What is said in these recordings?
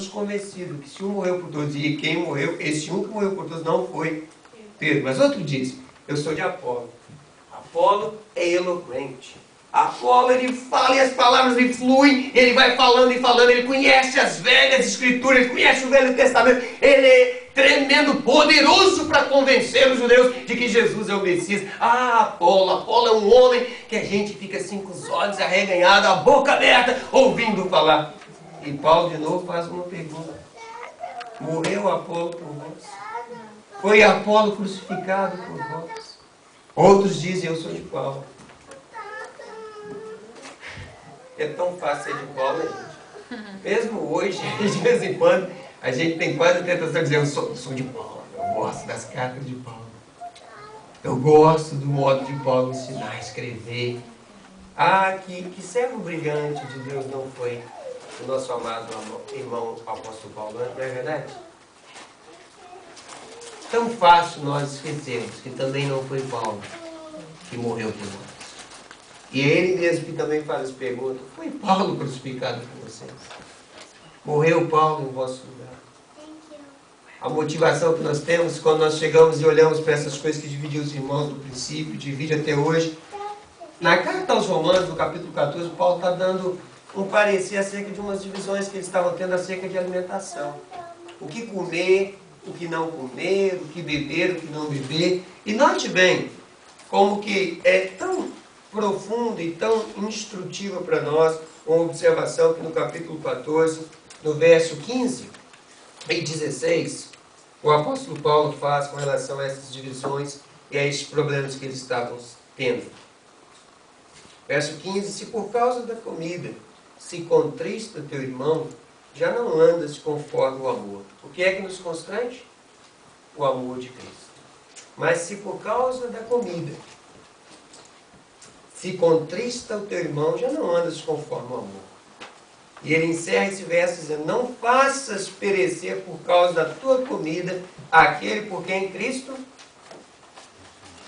convencidos que se um morreu por todos e quem morreu, esse um que morreu por todos não foi Pedro. Mas outro diz, eu sou de Apolo. Apolo é eloquente. Apolo, ele fala e as palavras lhe fluem, ele vai falando e falando, ele conhece as velhas escrituras, ele conhece o Velho Testamento, ele é tremendo, poderoso para convencer os judeus de que Jesus é o Messias. Apolo é um homem que a gente fica assim com os olhos arreganhados, a boca aberta, ouvindo falar. E Paulo de novo faz uma pergunta. Morreu Apolo por vós? Foi Apolo crucificado por vós? Outros dizem, eu sou de Paulo. É tão fácil ser de Paulo, né, gente? Mesmo hoje, de vez em quando, a gente tem quase a tentação de dizer, eu sou de Paulo. Eu gosto das cartas de Paulo. Eu gosto do modo de Paulo ensinar, escrever. Que servo brilhante de Deus não foi o nosso amado irmão apóstolo Paulo, não é verdade? Tão fácil nós esquecermos que também não foi Paulo que morreu por nós. E é ele mesmo que também faz as perguntas, foi Paulo crucificado por vocês? Morreu Paulo em vosso lugar? A motivação que nós temos quando nós chegamos e olhamos para essas coisas que dividiu os irmãos do princípio, divide até hoje. Na carta aos Romanos, no capítulo 14, Paulo está dando um parecer acerca de umas divisões que eles estavam tendo acerca de alimentação. O que comer, o que não comer, o que beber, o que não beber. E note bem como que é tão profunda e tão instrutiva para nós uma observação que no capítulo 14, no verso 15 e 16, o apóstolo Paulo faz com relação a essas divisões e a esses problemas que eles estavam tendo. Verso 15, se por causa da comida se contrista teu irmão, já não andas conforme o amor. O que é que nos constrange? O amor de Cristo. Mas se por causa da comida se contrista o teu irmão, já não andas conforme o amor. E ele encerra esse verso dizendo, não faças perecer por causa da tua comida aquele por quem Cristo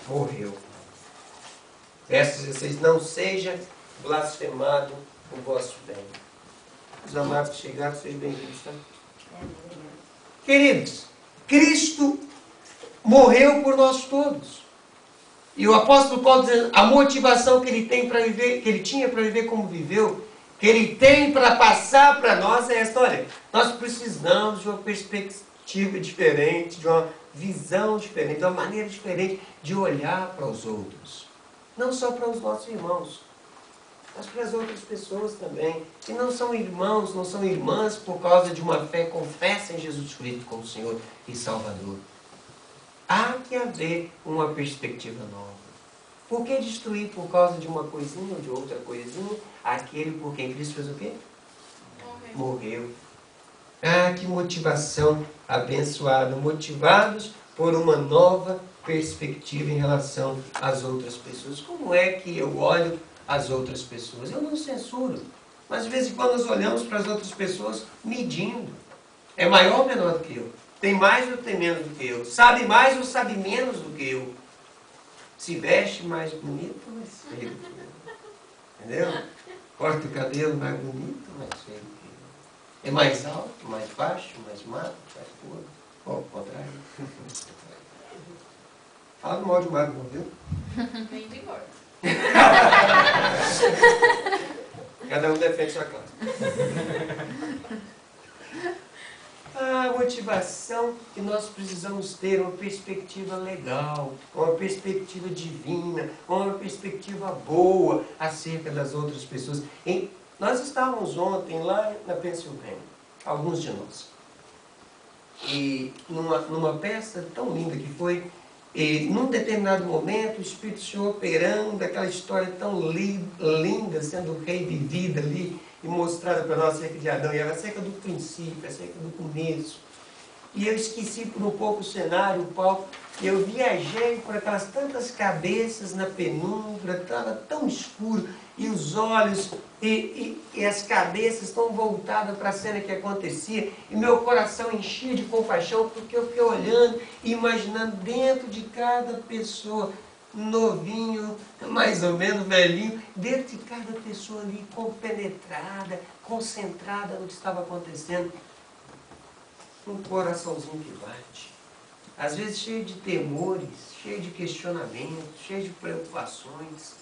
morreu. Verso 16, não seja blasfemado o vosso bem. Os amados chegados, sejam bem-vindos, tá? Queridos, Cristo morreu por nós todos. E o apóstolo Paulo dizendo, a motivação que ele tem para viver, que ele tinha para viver como viveu, que ele tem para passar para nós é esta, olha, nós precisamos de uma perspectiva diferente, de uma visão diferente, de uma maneira diferente de olhar para os outros. Não só para os nossos irmãos, mas para as outras pessoas também, que não são irmãos, não são irmãs por causa de uma fé confessa em Jesus Cristo como Senhor e Salvador. Há que haver uma perspectiva nova. Por que destruir por causa de uma coisinha ou de outra coisinha aquele por quem Cristo fez o quê? Morreu. Que motivação abençoada, motivados por uma nova perspectiva em relação às outras pessoas. Como é que eu olho as outras pessoas? Eu não censuro, mas de vez em quando nós olhamos para as outras pessoas medindo. É maior ou menor do que eu? Tem mais ou tem menos do que eu? Sabe mais ou sabe menos do que eu? Se veste mais bonito ou mais feio do que eu? Entendeu? Corta o cabelo mais bonito ou mais feio do que eu? É mais alto, mais baixo, mais magro, mais gordo? Ou ao contrário? Fala mal de magro, não viu? Nem de gordo. Cada um defende sua classe. A motivação que nós precisamos ter, uma perspectiva legal, uma perspectiva divina, uma perspectiva boa acerca das outras pessoas. Nós estávamos ontem lá na Pensilvânia, alguns de nós, e numa peça tão linda que foi, e num determinado momento o Espírito do Senhor operando, aquela história tão linda, sendo revivida ali, e mostrada para nós acerca de Adão e Eva, acerca do princípio, acerca do começo. E eu esqueci por um pouco o cenário, o palco, e eu viajei por aquelas tantas cabeças na penumbra, estava tão escuro, e os olhos e as cabeças estão voltadas para a cena que acontecia, e meu coração enchia de compaixão, porque eu fiquei olhando e imaginando dentro de cada pessoa, novinho, mais ou menos velhinho, dentro de cada pessoa ali compenetrada, concentrada no que estava acontecendo. um coraçãozinho que bate. Às vezes cheio de temores, cheio de questionamentos, cheio de preocupações.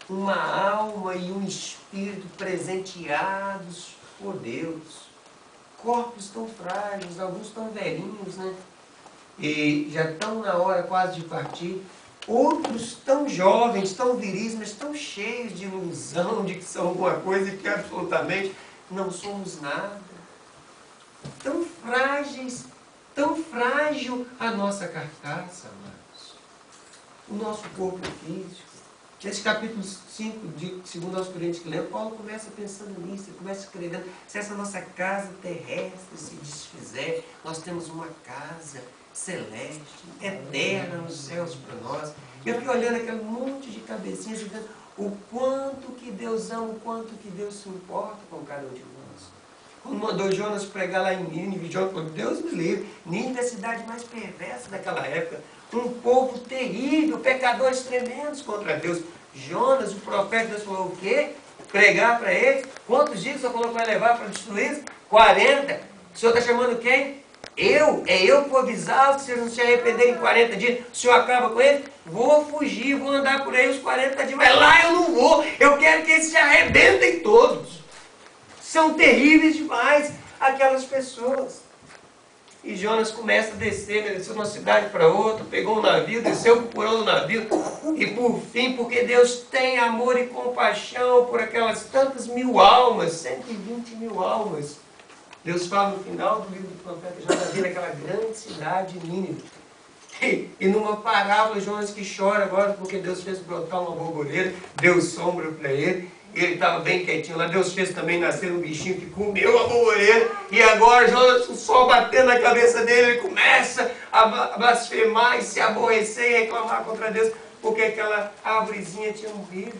Uma alma e um espírito presenteados por Deus. Corpos tão frágeis, alguns tão velhinhos, né? E já estão na hora quase de partir. Outros tão jovens, tão viris, mas tão cheios de ilusão de que são alguma coisa e que absolutamente não somos nada. Tão frágeis, tão frágil a nossa carcaça, amados. O nosso corpo físico. Nesse capítulo 5 de 2 aos Coríntios que lemos, Paulo começa pensando nisso, ele começa escrevendo, se essa nossa casa terrestre se desfizer, nós temos uma casa celeste, eterna nos céus para nós. Eu fiquei olhando aquele monte de cabecinhas e vendo o quanto que Deus ama, o quanto que Deus se importa com cada um de nós. Quando mandou Jonas pregar lá em Nínive, Jonas falou, Deus me livre, Nínive é a cidade mais perversa daquela época, um povo terrível, pecadores tremendos contra Deus. Jonas, o profeta, Deus falou o quê? Pregar para eles? Quantos dias o Senhor falou que vai levar para destruir? 40. O Senhor está chamando quem? Eu que vou avisá-los, se eles não se arrependerem em 40 dias, o Senhor acaba com eles? Vou fugir, vou andar por aí os 40 dias, mas lá eu não vou, eu quero que eles se arrebentem todos. São terríveis demais aquelas pessoas. E Jonas começa a descer, ele desceu de uma cidade para outra, pegou um navio, desceu por porão do navio, e por fim, porque Deus tem amor e compaixão por aquelas tantas mil almas, 120 mil almas, Deus fala no final do livro do profeta Jonas, daquela grande cidade de Nínive. E numa parábola, Jonas que chora agora porque Deus fez brotar uma borboleta, deu sombra para ele, e ele estava bem quietinho lá. Deus fez também nascer um bichinho que comeu a borboleta, e agora Jonas, o sol batendo na cabeça dele, ele começa a blasfemar e se aborrecer e reclamar contra Deus, porque aquela árvorezinha tinha morrido.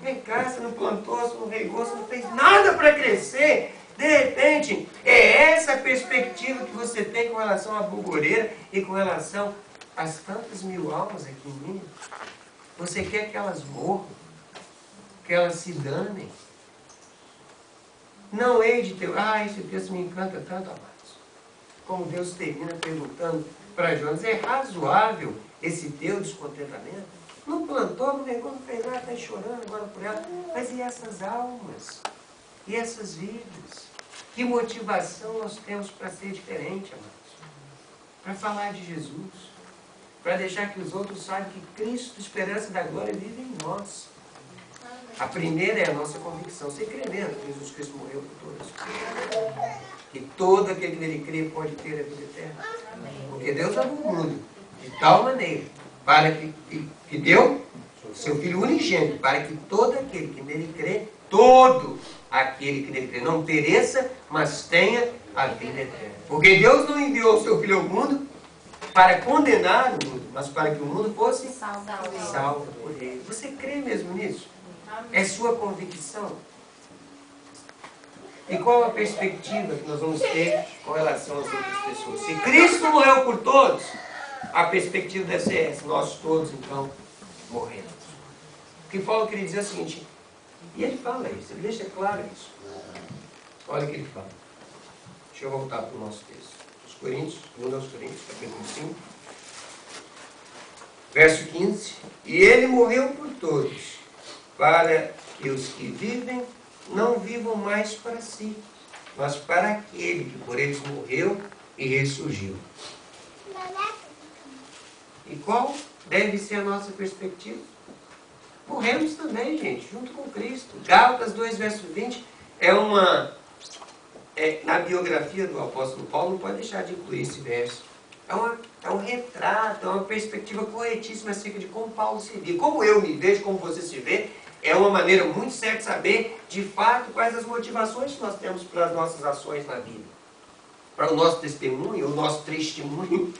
Vem cá, você não plantou, você não regou, você não fez nada para crescer. De repente, é essa a perspectiva que você tem com relação à borboleta e com relação às tantas mil almas aqui em Nínive. Você quer que elas morram, que elas se danem. Não hei de ter... esse texto me encanta tanto, amados. Como Deus termina perguntando para Jonas, é razoável esse teu descontentamento? Não plantou, não regou, não fez nada, está chorando agora por ela. Mas e essas almas? E essas vidas? Que motivação nós temos para ser diferente, amados? Para falar de Jesus. Para deixar que os outros saibam que Cristo, esperança da glória, vive em nós. A primeira é a nossa convicção. Você crê mesmo que Jesus Cristo morreu por todos? Que todo aquele que nele crê pode ter a vida eterna? Porque Deus amou o mundo de tal maneira para que deu seu Filho unigênito, para que todo aquele que nele crê, todo aquele que nele crê, não pereça, mas tenha a vida eterna. Porque Deus não enviou o seu Filho ao mundo para condenar o mundo, mas para que o mundo fosse salvo por ele. Você crê mesmo nisso? É sua convicção? E qual a perspectiva que nós vamos ter com relação às outras pessoas? Se Cristo morreu por todos, a perspectiva deve ser essa. Nós todos, então, morremos. Porque Paulo queria dizer o seguinte, e ele fala isso, ele deixa claro isso. Olha o que ele fala. Deixa eu voltar para o nosso texto. Os Coríntios, 2 aos Coríntios, capítulo 5. Verso 15. E ele morreu por todos, para que os que vivem não vivam mais para si, mas para aquele que por eles morreu e ressurgiu. E qual deve ser a nossa perspectiva? Morremos também, gente, junto com Cristo. Gálatas 2, verso 20, na biografia do apóstolo Paulo, não pode deixar de incluir esse verso. É um retrato, é uma perspectiva corretíssima acerca de como Paulo se vê. Como eu me vejo, como você se vê, é uma maneira muito certa de saber, de fato, quais as motivações que nós temos para as nossas ações na vida. Para o nosso testemunho, o nosso testemunho.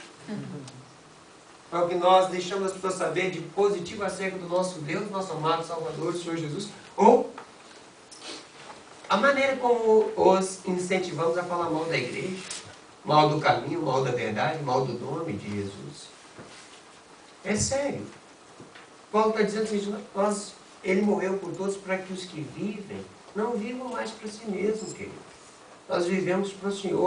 Para o que nós deixamos as pessoas saber de positivo acerca do nosso Deus, nosso amado Salvador, Senhor Jesus, ou a maneira como os incentivamos a falar mal da igreja, mal do caminho, mal da verdade, mal do nome de Jesus. É sério. Paulo está dizendo que ele morreu por todos para que os que vivem não vivam mais para si mesmos, querido. Nós vivemos para o Senhor.